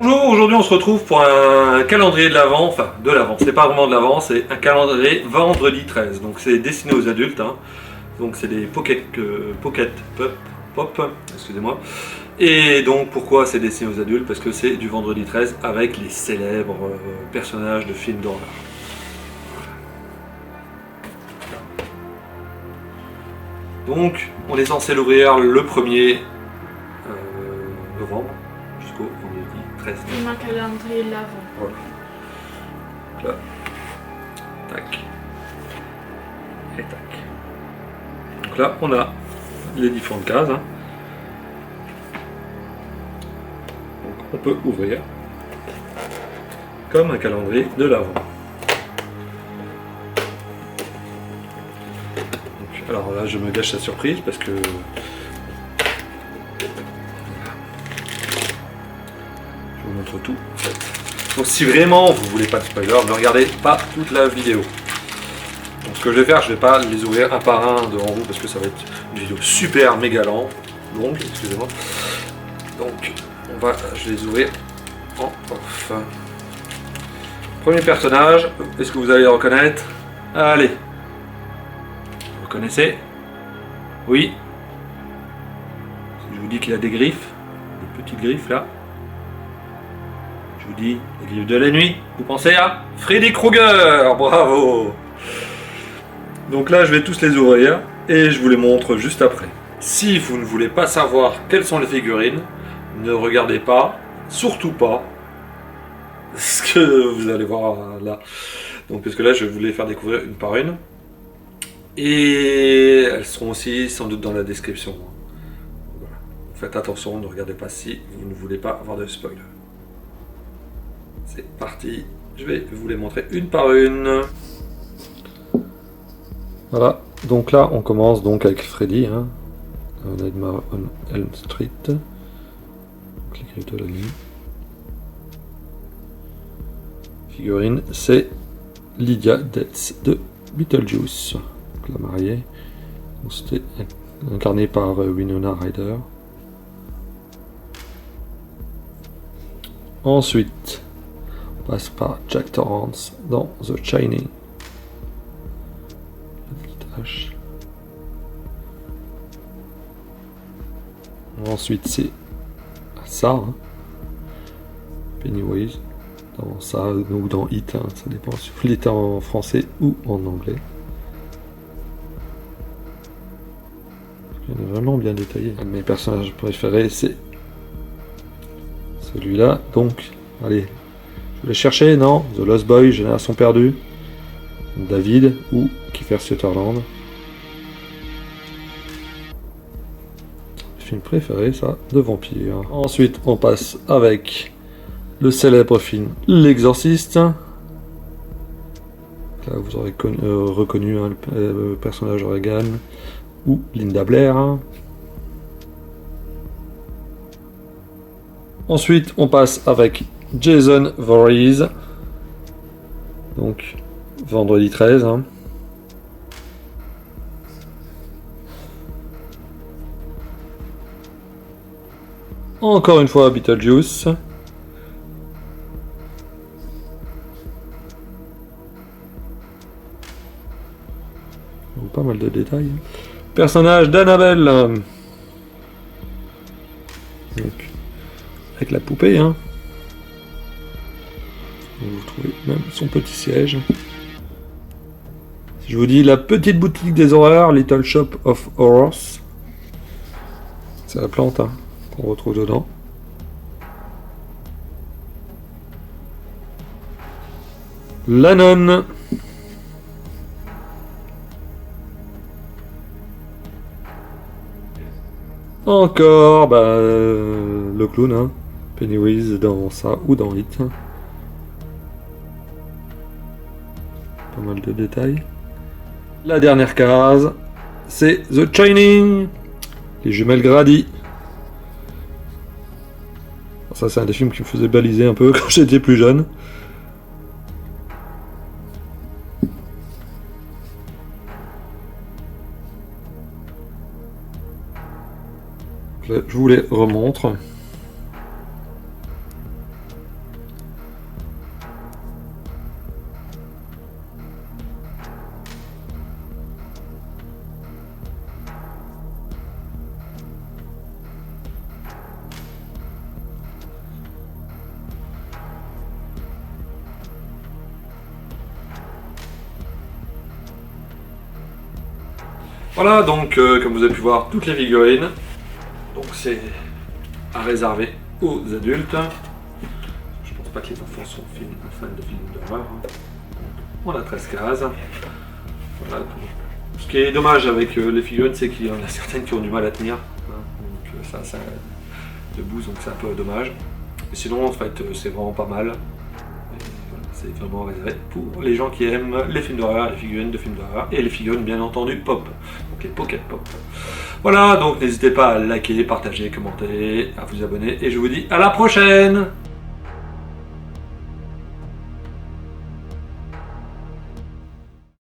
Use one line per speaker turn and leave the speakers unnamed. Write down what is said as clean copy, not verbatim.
Bonjour, aujourd'hui on se retrouve pour un calendrier de l'Avent, enfin de l'Avent, c'est pas vraiment de l'Avent, c'est un calendrier vendredi 13, donc c'est destiné aux adultes, hein. Donc c'est des pocket pop, excusez-moi. Et donc pourquoi c'est destiné aux adultes? Parce que c'est du vendredi 13 avec les célèbres personnages de films d'horreur. Donc on est censé l'ouvrir le 1er novembre jusqu'au vendredi 13.
Comme un calendrier de l'Avent.
Voilà. Donc là, tac. Et tac. Donc là, on a les différentes cases, hein. Donc on peut ouvrir comme un calendrier de l'Avent. Alors là, je me gâche la surprise parce que je vous montre tout. Donc si vraiment vous voulez pas de spoiler, ne regardez pas toute la vidéo. Donc ce que je vais faire, je vais pas les ouvrir un par un devant vous parce que ça va être une vidéo super méga longue, excusez-moi. Donc je vais les ouvrir en off. Premier personnage, est-ce que vous allez le reconnaître? Allez. Vous connaissez? Oui. Si je vous dis qu'il a des griffes, des petites griffes là. Je vous dis, les griffes de la nuit, vous pensez à Freddy Krueger? Bravo! Donc là, je vais tous les ouvrir et je vous les montre juste après. Si vous ne voulez pas savoir quelles sont les figurines, ne regardez pas, surtout pas, ce que vous allez voir là. Donc parce que là, je vais vous les faire découvrir une par une. Et elles seront aussi sans doute dans la description. Voilà. Faites attention, ne regardez pas si vous ne voulez pas avoir de spoil. C'est parti, je vais vous les montrer une par une. Voilà, donc là on commence donc avec Freddy, hein. Nightmare on Elm Street. Donc les griffes de la nuit. Figurine, c'est Lydia Deetz de Beetlejuice. Donc la mariée. C'était incarné par Winona Ryder. Ensuite, on passe par Jack Torrance dans The Shining. Ensuite, c'est ça, hein. Pennywise dans ça ou dans It, hein. Ça dépend si vous l'êtes en français ou en anglais. Il est vraiment bien détaillé. Un de mes personnages préférés, c'est celui-là. Donc, allez, je voulais chercher, non? The Lost Boy, Génération perdue. David ou Kiefer Sutherland. Film préféré, ça, de vampire. Ensuite, on passe avec le célèbre film L'Exorciste. Là, vous aurez reconnu, hein, le personnage Regan ou Linda Blair. Ensuite, on passe avec Jason Voorhees. Donc, vendredi 13. Hein. Encore une fois, Beetlejuice. Pas mal de détails. Personnage d'Annabelle. Donc, avec la poupée. Hein. Vous trouvez même son petit siège. Si je vous dis la petite boutique des horreurs, Little Shop of Horrors. C'est la plante, hein, qu'on retrouve dedans. La nonne. Encore le clown, hein. Pennywise dans ça ou dans It. Pas mal de détails. La dernière case, c'est The Shining. Les jumelles Grady. Ça, c'est un des films qui me faisait baliser un peu quand j'étais plus jeune. Je vous les remontre. Voilà, donc comme vous avez pu voir, toutes les figurines. Donc c'est à réserver aux adultes. Je pense pas que les enfants sont fans de films d'horreur. On a 13 cases. Voilà. Ce qui est dommage avec les figurines, c'est qu'il y en a certaines qui ont du mal à tenir. Donc ça debout, donc c'est un peu dommage. Mais sinon, en fait, c'est vraiment pas mal. C'est vraiment réservé pour les gens qui aiment les films d'horreur, les figurines de films d'horreur et les figurines bien entendu pop, donc les Pocket Pop. Voilà, donc n'hésitez pas à liker, partager, commenter, à vous abonner et je vous dis à la prochaine!